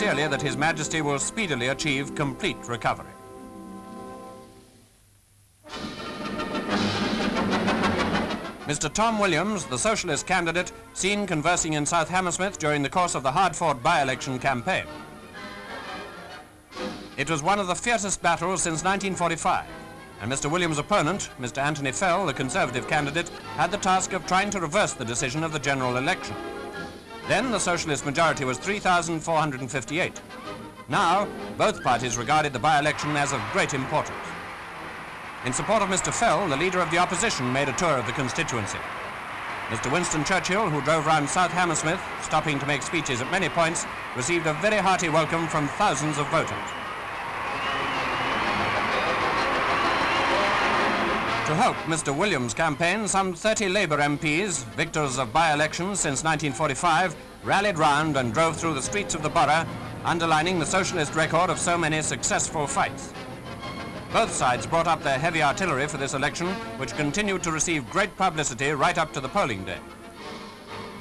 sincerely that His Majesty will speedily achieve complete recovery. Mr. Tom Williams, the Socialist candidate, seen conversing in South Hammersmith during the course of the hard-fought by-election campaign. It was one of the fiercest battles since 1945, and Mr. Williams' opponent, Mr. Anthony Fell, the Conservative candidate, had the task of trying to reverse the decision of the general election. Then the Socialist majority was 3,458. Now, both parties regarded the by-election as of great importance. In support of Mr. Fell, the leader of the opposition made a tour of the constituency. Mr. Winston Churchill, who drove round South Hammersmith, stopping to make speeches at many points, received a very hearty welcome from thousands of voters. To help Mr. Williams' campaign, some 30 Labour MPs, victors of by-elections since 1945, rallied round and drove through the streets of the borough, underlining the Socialist record of so many successful fights. Both sides brought up their heavy artillery for this election, which continued to receive great publicity right up to the polling day.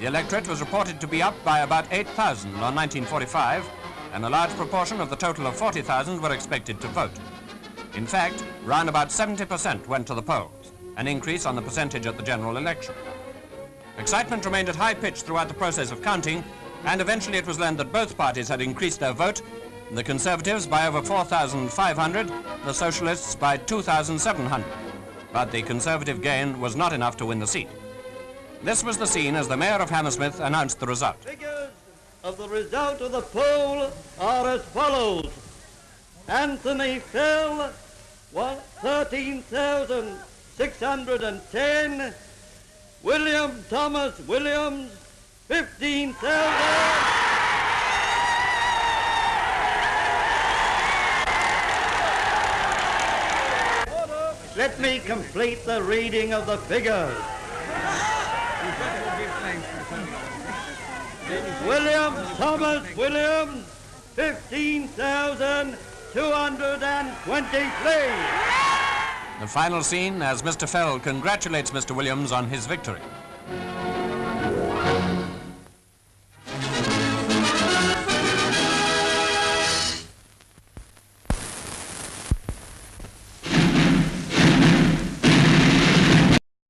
The electorate was reported to be up by about 8,000 on 1945, and a large proportion of the total of 40,000 were expected to vote. In fact, round about 70% went to the polls, an increase on the percentage at the general election. Excitement remained at high pitch throughout the process of counting, and eventually it was learned that both parties had increased their vote, the Conservatives by over 4,500, the Socialists by 2,700. But the Conservative gain was not enough to win the seat. This was the scene as the Mayor of Hammersmith announced the result. Figures of the result of the poll are as follows. Anthony Fell, 13,610. William Thomas Williams, 15,000. Let me complete the reading of the figures. William Thomas Williams, 15,223. The final scene as Mr. Fell congratulates Mr. Williams on his victory.